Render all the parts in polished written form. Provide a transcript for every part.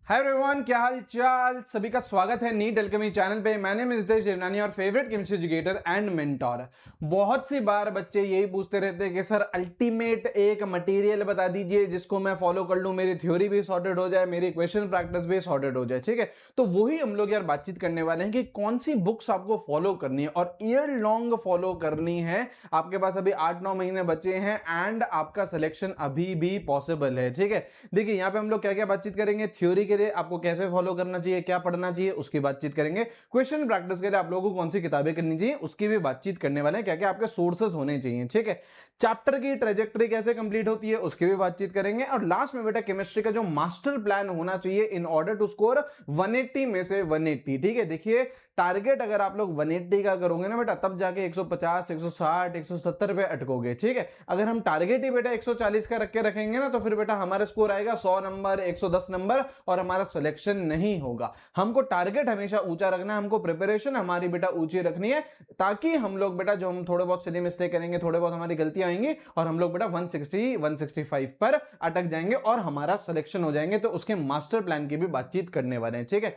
Hi everyone, क्या हाल चाल। सभी का स्वागत है नीट एल्केमी चैनल पे। मैं नेम इज हितेश देवनानी और favourite chemistry educator and mentor. बहुत सी बार बच्चे यही पूछते रहते हैं कि सर अल्टीमेट एक मटेरियल बता दीजिए जिसको मैं फॉलो कर लूं, मेरी थ्योरी भी सॉर्टेड हो जाए, मेरी क्वेश्चन प्रैक्टिस भी सॉर्टेड हो जाए। ठीक है, तो वही हम लोग यार बातचीत करने वाले हैं कि कौन सी बुक्स आपको फॉलो करनी है और ईयर लॉन्ग फॉलो करनी है। आपके पास अभी 8-9 महीने बचे हैं एंड आपका सिलेक्शन अभी भी पॉसिबल है। ठीक है, देखिए यहाँ पे हम लोग क्या क्या बातचीत करेंगे। थ्योरी के लिए आपको कैसे फॉलो करना चाहिए, क्या पढ़ना चाहिए, उसकी बातचीत करेंगे। क्वेश्चन प्रैक्टिस के लिए आप लोगों को कौन सी किताबें करनी चाहिए उसकी भी बातचीत करने वाले हैं। क्या क्या आपके सोर्सेस होने चाहिए। ठीक है, चैप्टर की ट्रेजेक्टरी कैसे कंप्लीट होती है उसकी भी बातचीत करेंगे। और लास्ट में बेटा केमिस्ट्री का जो मास्टर प्लान होना चाहिए इन ऑर्डर टू स्कोर 180 में से 180। ठीक है, देखिए टारगेट अगर आप लोग 180 का करोगे ना बेटा, तब जाके 150, 160, 170 पे अटकोगे। ठीक है, अगर हम टारगेट ही बेटा 140 का रख के रखेंगे ना, तो फिर बेटा हमारा स्कोर आएगा 100 नंबर, 110 नंबर और हमारा सिलेक्शन नहीं होगा। हमको टारगेट हमेशा ऊंचा रखना है, हमको प्रिपरेशन हमारी बेटा ऊंची रखनी है, ताकि हम लोग बेटा जो हम थोड़े बहुत सिली मिस्टेक करेंगे, थोड़े बहुत हमारी गलतियां आएंगी और हम लोग बेटा 160 165 पर अटक जाएंगे और हमारा सिलेक्शन हो जाएंगे। तो उसके मास्टर प्लान की भी बातचीत करने वाले हैं। ठीक है,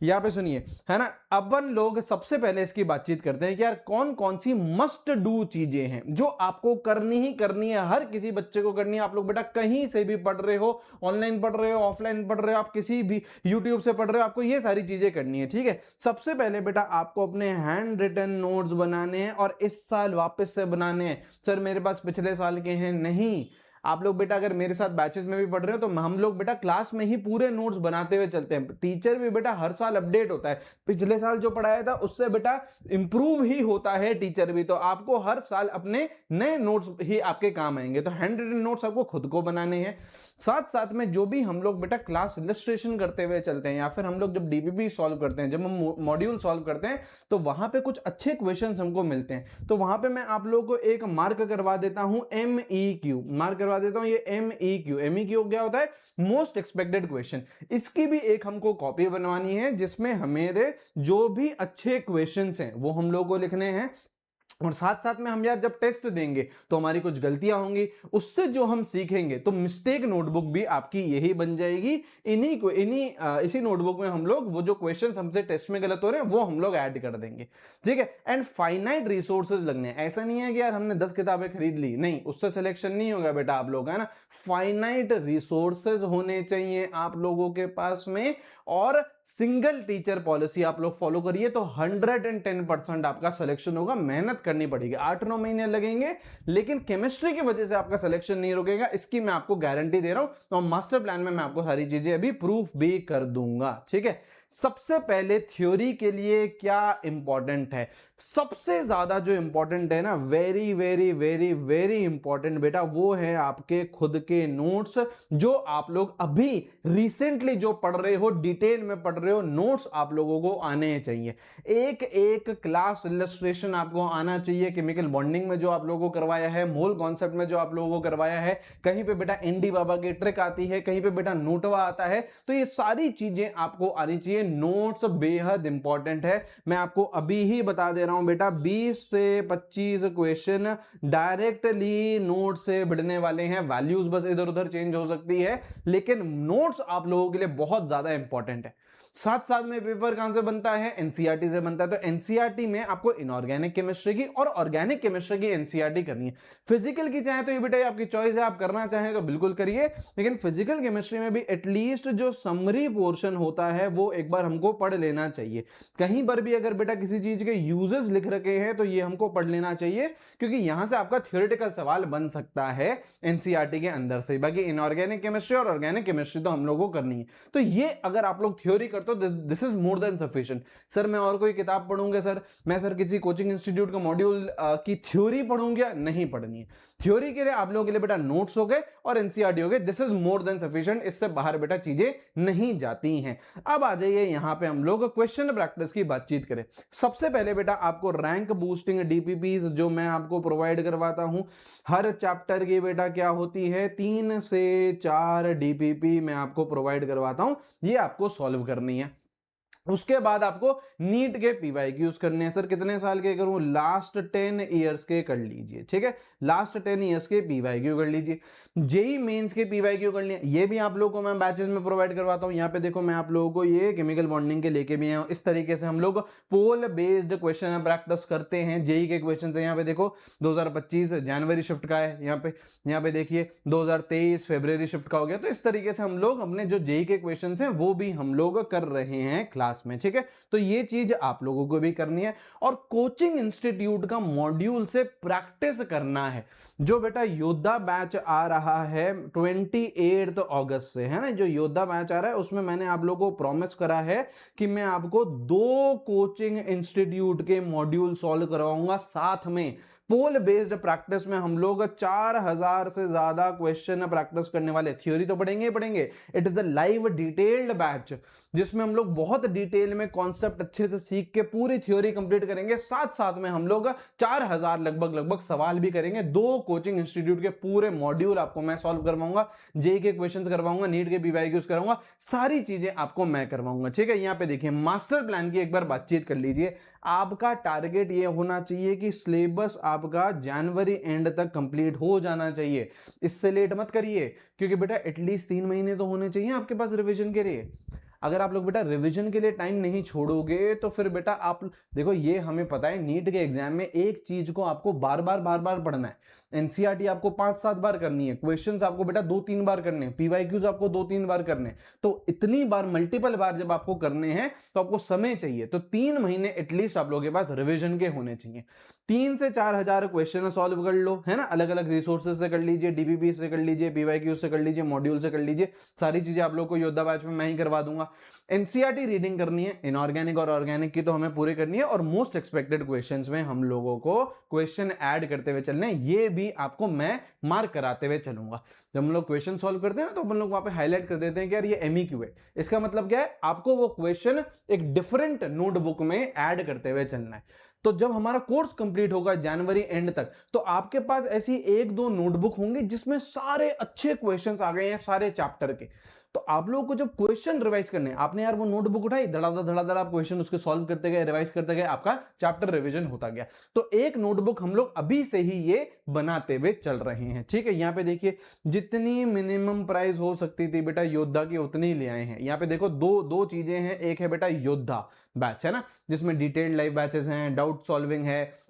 यहां पे सुनिए, है ना। अपन लोग सबसे पहले इसकी बातचीत करते हैं कि यार कौन कौन सी मस्ट डू चीजें हैं जो आपको करनी ही करनी है, हर किसी बच्चे को करनी है। आप लोग बेटा कहीं से भी पढ़ रहे हो, ऑनलाइन पढ़ रहे हो, ऑफलाइन पढ़ रहे हो, आप किसी भी यूट्यूब से पढ़ रहे हो, आपको ये सारी चीजें करनी है। ठीक है, सबसे पहले बेटा आपको अपने हैंड रिटन नोट्स बनाने हैं और इस साल वापस से बनाने हैं। सर मेरे पास पिछले साल के हैं, नहीं। आप लोग बेटा अगर मेरे साथ बैचेस में भी पढ़ रहे हो तो हम लोग बेटा क्लास में ही पूरे नोट्स बनाते हुए चलते हैं। टीचर भी बेटा हर साल अपडेट होता है, पिछले साल जो पढ़ाया था उससे बेटा इंप्रूव ही होता है टीचर भी। तो आपको हर साल अपने नए नोट्स ही आपके काम आएंगे। तो हैंड रिटन नोट्स आपको खुद को बनाने हैं। साथ साथ में जो भी हम लोग बेटा क्लास इलस्ट्रेशन करते हुए चलते हैं, या फिर हम लोग जब डीपीपी सॉल्व करते हैं, जब हम मॉड्यूल सॉल्व करते हैं, तो वहां पे कुछ अच्छे क्वेश्चन हमको मिलते हैं। तो वहां पे मैं आप लोगों को एक मार्क करवा देता हूं, MEQ मार्क करवा देता हूं। ये MEQ क्या होता है? Most expected question. इसकी भी एक हमको कॉपी बनवानी है जिसमें हमारे जो भी अच्छे क्वेश्चंस हैं वो हम लोग को लिखने हैं। और साथ साथ में हम यार जब टेस्ट देंगे तो हमारी कुछ गलतियां होंगी, उससे जो हम सीखेंगे, तो मिस्टेक नोटबुक भी आपकी यही बन जाएगी। इसी नोटबुक में हम लोग वो जो क्वेश्चंस हमसे टेस्ट में गलत हो रहे हैं वो हम लोग ऐड कर देंगे। ठीक है, एंड फाइनाइट रिसोर्सेज लगने हैं। ऐसा नहीं है कि यार हमने 10 किताबें खरीद ली, नहीं, उससे सिलेक्शन नहीं होगा बेटा आप लोग, है ना। फाइनाइट रिसोर्सेज होने चाहिए आप लोगों के पास में, और सिंगल टीचर पॉलिसी आप लोग फॉलो करिए तो 110% आपका सिलेक्शन होगा। मेहनत करनी पड़ेगी, 8-9 महीने लगेंगे, लेकिन केमिस्ट्री की वजह से आपका सिलेक्शन नहीं रुकेगा, इसकी मैं आपको गारंटी दे रहा हूं। तो मास्टर प्लान में मैं आपको सारी चीजें अभी प्रूफ भी कर दूंगा। ठीक है, सबसे पहले थ्योरी के लिए क्या इंपॉर्टेंट है? सबसे ज्यादा जो इंपॉर्टेंट है ना, very very very very important बेटा, वो है आपके खुद के नोट्स, जो आप लोग अभी रिसेंटली जो पढ़ रहे हो, डिटेल में पढ़ रहे हो, नोट्स आप लोगों को आने चाहिए। एक एक क्लास इलस्ट्रेशन आपको आना चाहिए। केमिकल बॉन्डिंग में जो आप लोगों को करवाया है, मोल कॉन्सेप्ट में जो आप लोगों को करवाया है, कहीं पे बेटा एनडी बाबा की ट्रिक आती है, कहीं पे बेटा नोटवा आता है, तो ये सारी चीजें आपको आनी चाहिए। नोट्स बेहद इंपॉर्टेंट है। मैं आपको अभी ही बता दे रहा हूं बेटा, 20 से 25 क्वेश्चन डायरेक्टली नोट से भिड़ने वाले हैं। वैल्यूज बस इधर उधर चेंज हो सकती है, लेकिन नोट्स आप लोगों के लिए बहुत ज्यादा इंपॉर्टेंट है। साथ साथ में पेपर कहां से बनता है? एनसीईआरटी से बनता है। तो एनसीईआरटी में आपको इनऑर्गेनिक केमिस्ट्री की और ऑर्गेनिक केमिस्ट्री की एनसीईआरटी करनी है। फिजिकल की चाहे तो ये बेटा आपकी चॉइस है, आप करना चाहें तो बिल्कुल करिए, लेकिन फिजिकल केमिस्ट्री में भी एटलीस्ट जो समरी पोर्शन होता है वो एक बार हमको पढ़ लेना चाहिए। कहीं पर भी अगर बेटा किसी चीज के यूजेस लिख रखे हैं तो ये हमको पढ़ लेना चाहिए, क्योंकि यहां से आपका थ्योरेटिकल सवाल बन सकता है एनसीईआरटी के अंदर से। बाकी इनऑर्गेनिक केमिस्ट्री और ऑर्गेनिक केमिस्ट्री तो हम लोगों को करनी है। तो ये अगर आप लोग थ्योरी करते हो, this is more than sufficient. Sir मैं और कोई किताब पढ़ूंगा, सर मैं सर किसी कोचिंग इंस्टीट्यूट का मॉड्यूल की थ्योरी पढ़ूंगा, नहीं पढ़नी है। थ्योरी के लिए आप लोगों के लिए बेटा नोट्स हो गए और एनसीईआरटी हो गए, this is more than sufficient. इससे बाहर बेटा चीजें नहीं जाती हैं। अब आ जाइए यहां पे हम लोग क्वेश्चन प्रैक्टिस की बातचीत करें। सबसे पहले बेटा आपको रैंक बूस्टिंग डीपीपीज जो मैं आपको प्रोवाइड करवाता हूं, हर चैप्टर की बेटा क्या होती है, 3 से 4 डीपीपी मैं आपको प्रोवाइड करवाता हूं, ये आपको सॉल्व करनी है। उसके बाद आपको नीट के पीवाईक्यूज करने हैं। सर कितने साल के करूं? लास्ट 10 ईयर्स के कर लीजिए, ठीक है, लास्ट 10 ईयर्स के पीवाईक्यू कर लीजिए। जेई मेंस के पीवाईक्यू कर लिए, ये भी आप लोगों को मैं बैचेस में प्रोवाइड करवाता हूं। यहाँ पे देखो मैं आप लोगों को ये केमिकल बॉन्डिंग के लेके भी आया हूं। इस तरीके से हम लोग पोल बेस्ड क्वेश्चन प्रैक्टिस करते हैं। जेई के क्वेश्चन है, यहाँ पे देखो 2025 जनवरी शिफ्ट का है, यहाँ पे देखिए 2023 फरवरी शिफ्ट का हो गया। तो इस तरीके से हम लोग अपने जो जेई के क्वेश्चन हैं वो भी हम लोग कर रहे हैं क्लास में, ठीक है। तो ये चीज आप लोगों को भी करनी है और कोचिंग इंस्टीट्यूट का मॉड्यूल से प्रैक्टिस करना है। जो बेटा योद्धा बैच आ रहा है 28 अगस्त से, है ना, जो योद्धा बैच आ रहा है उसमें मैंने आप लोगों को प्रॉमिस करा है कि मैं आपको 2 कोचिंग इंस्टीट्यूट के मॉड्यूल सॉल्व करवाऊंगा। साथ में पोल बेस्ड प्रैक्टिस में हम लोग 4000 से ज्यादा क्वेश्चन प्रैक्टिस करने वाले। थ्योरी तो पढ़ेंगे ही पढ़ेंगे, it is a live detailed batch जिसमें हम लोग बहुत डिटेल में कॉन्सेप्ट अच्छे से सीख के पूरी थ्योरी कंप्लीट करेंगे। साथ साथ में हम लोग 4000 लगभग सवाल भी करेंगे। 2 कोचिंग इंस्टीट्यूट के पूरे मॉड्यूल आपको मैं सॉल्व करवाऊंगा, जेई के क्वेश्चंस करवाऊंगा, नीट के पीवाईक्यूज करवाऊंगा, सारी चीजें आपको मैं करवाऊंगा, ठीक है। यहां पे देखिए मास्टर प्लान की एक बार बातचीत कर लीजिए। आपका टारगेट ये होना चाहिए कि सिलेबस आपका जनवरी एंड तक कंप्लीट हो जाना चाहिए। इससे लेट मत करिए, क्योंकि बेटा एटलीस्ट 3 महीने तो होने चाहिए आपके पास रिवीजन के लिए। अगर आप लोग बेटा रिवीजन के लिए टाइम नहीं छोड़ोगे तो फिर बेटा आप देखो, ये हमें पता है नीट के एग्जाम में एक चीज को आपको बार बार पढ़ना है। एनसीईआरटी आपको 5-7 बार करनी है, क्वेश्चंस आपको बेटा 2-3 बार करने हैं, पीवाईक्यूज आपको 2-3 बार करने हैं। तो इतनी बार, मल्टीपल बार जब आपको करने हैं तो आपको समय चाहिए। तो 3 महीने एटलीस्ट आप लोगों के पास रिवीजन के होने चाहिए। 3 से 4000 क्वेश्चन सॉल्व कर लो, है ना, अलग अलग रिसोर्सेज से कर लीजिए, डीबीपी से कर लीजिए, पीवाईक्यू से कर लीजिए, मॉड्यूल से कर लीजिए। सारी चीजें आप लोग को योद्धा बैच में मैं ही करवा दूंगा। एनसीईआरटी रीडिंग करनी है, इनऑर्गेनिक और ऑर्गेनिक की तो हमें पूरी करनी है, और मोस्ट एक्सपेक्टेड क्वेश्चंस में हम लोगों को क्वेश्चन ऐड करते हुए चलने, ये भी आपको मैं मार्क कराते हुए चलूंगा। जब हम लोग क्वेश्चन सॉल्व करते हैं ना तो हम लोग वहां पे हाईलाइट कर देते हैं कि यार ये एमईक्यू है। इसका मतलब क्या है, आपको वो क्वेश्चन एक डिफरेंट नोटबुक में ऐड करते हुए चलना है। तो जब हमारा कोर्स कंप्लीट होगा जनवरी एंड तक, तो आपके पास ऐसी 1-2 नोटबुक होंगी जिसमें सारे अच्छे क्वेश्चंस आ गए हैं सारे चैप्टर के। तो आप लोगों को जब क्वेश्चन रिवाइज करने, आपने यार वो नोटबुक उठाई, धड़ाधड़ आप क्वेश्चन उसके सॉल्व करते गए, रिवाइज करते गए, आपका चैप्टर रिवीजन होता गया। तो एक नोटबुक हम लोग अभी से ही ये बनाते हुए चल रहे हैं, ठीक है। यहाँ पे देखिए जितनी मिनिमम प्राइस हो सकती थी बेटा योद्धा की उतनी ले आए हैं। यहाँ पे देखो दो चीजें हैं, एक है बेटा योद्धा बैच, है ना, जिसमें डिटेल्ड लाइव बैचेस हैं, डाउट सॉल्विंग है,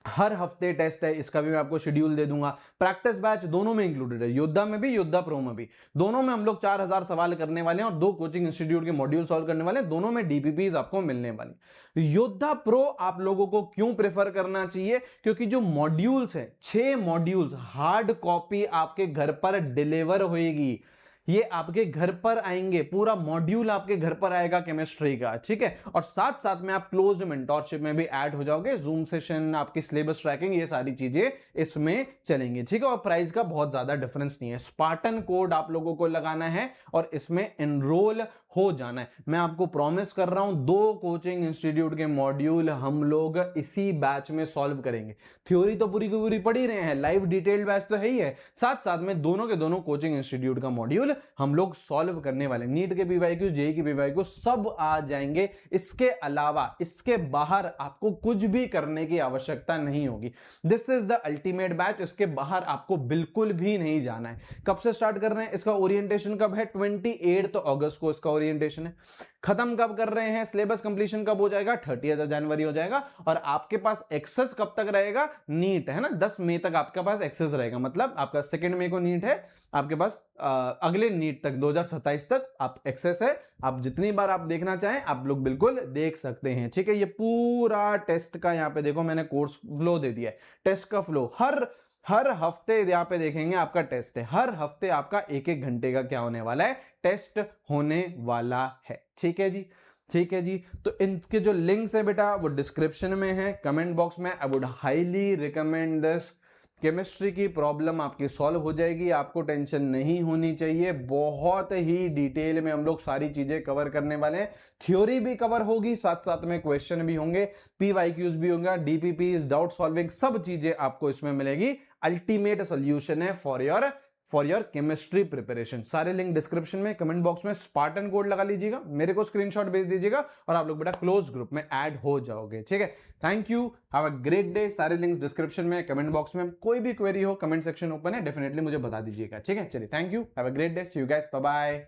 हर हफ्ते टेस्ट है, इसका भी मैं आपको शेड्यूल दे दूंगा। प्रैक्टिस बैच दोनों में इंक्लूडेड है, योद्धा में भी, योद्धा प्रो में भी। दोनों में हम लोग 4000 सवाल करने वाले हैं और 2 कोचिंग इंस्टीट्यूट के मॉड्यूल सॉल्व करने वाले हैं। दोनों में डीपीपीज आपको मिलने वाली। योद्धा प्रो आप लोगों को क्यों प्रेफर करना चाहिए? क्योंकि जो मॉड्यूल्स हैं, 6 मॉड्यूल्स हार्ड कॉपी आपके घर पर डिलीवर होएगी। ये आपके घर पर आएंगे, पूरा मॉड्यूल आपके घर पर आएगा केमिस्ट्री का, ठीक है। और साथ साथ में आप क्लोज्ड मेंटरशिप में भी ऐड हो जाओगे, जूम सेशन, आपकी सिलेबस ट्रैकिंग, ये सारी चीजें इसमें चलेंगी, ठीक है। और प्राइस का बहुत ज्यादा डिफरेंस नहीं है। स्पार्टन कोड आप लोगों को लगाना है और इसमें एनरोल हो जाना है। मैं आपको प्रॉमिस कर रहा हूं 2 कोचिंग इंस्टीट्यूट के मॉड्यूल हम लोग इसी बैच में सॉल्व करेंगे। थ्योरी तो पूरी की पूरी पढ़ ही रहे हैं, लाइव डिटेल्ड बैच तो है ही है, साथ साथ में दोनों के दोनों कोचिंग इंस्टीट्यूट का मॉड्यूल हम लोग सॉल्व करने वाले। नीट के पीवाईक्यू, जेईई के पीवाईक्यू सब आ जाएंगे। इसके अलावा, इसके बाहर आपको कुछ भी करने की आवश्यकता नहीं होगी। This is the ultimate batch. इसके बाहर आपको बिल्कुल भी नहीं जाना है। कब से स्टार्ट कर रहे हैं? इसका ओरिएंटेशन कब है? 28 अगस्त को इसका ओरिएंटेशन है। खत्म कब कर रहे हैं? सिलेबस कंप्लीशन कब हो जाएगा? 30 जनवरी हो जाएगा। और आपके पास एक्सेस कब तक रहेगा? नीट है ना, 10 मई तक आपके पास एक्सेस रहेगा। मतलब आपका 2 मई को नीट है, आपके पास अगले नीट तक 2027 तक आप एक्सेस है। आप जितनी बार आप देखना चाहें आप लोग बिल्कुल देख सकते हैं, ठीक है। ये पूरा टेस्ट का यहाँ पे देखो मैंने कोर्स फ्लो दे दिया है। टेस्ट का फ्लो हर हफ्ते यहाँ पे देखेंगे आपका टेस्ट है। हर हफ्ते आपका 1-1 घंटे का क्या होने वाला है? टेस्ट होने वाला है, ठीक है जी, ठीक है जी। तो इनके जो लिंक्स है बेटा वो डिस्क्रिप्शन में है, कमेंट बॉक्स में। I would highly recommend this. Chemistry की प्रॉब्लम आपकी सॉल्व हो जाएगी, आपको टेंशन नहीं होनी चाहिए। बहुत ही डिटेल में हम लोग सारी चीजें कवर करने वाले हैं। थ्योरी भी कवर होगी, साथ साथ में क्वेश्चन भी होंगे, पीवाईक्यूज भी होंगे, डीपीपीज, डाउट सॉल्विंग, सब चीजें आपको इसमें मिलेगी। अल्टीमेट सोल्यूशन है for your for your chemistry preparation. सारे लिंक डिस्क्रिप्शन में, कमेंट बॉक्स में स्पार्टन कोड लगा लीजिएगा, मेरे को स्क्रीनशॉट भेज दीजिएगा और आप लोग बेटा क्लोज ग्रुप में ऐड हो जाओगे। ठीक है, thank you, have a great day. सारे लिंक्स डिस्क्रिप्शन में, कमेंट बॉक्स में। कोई भी क्वेरी हो, कमेंट सेक्शन ओपन है, डेफिनेटली मुझे बता दीजिएगा। ठीक है, चलिए, thank you, have a great day, see you guys, bye bye.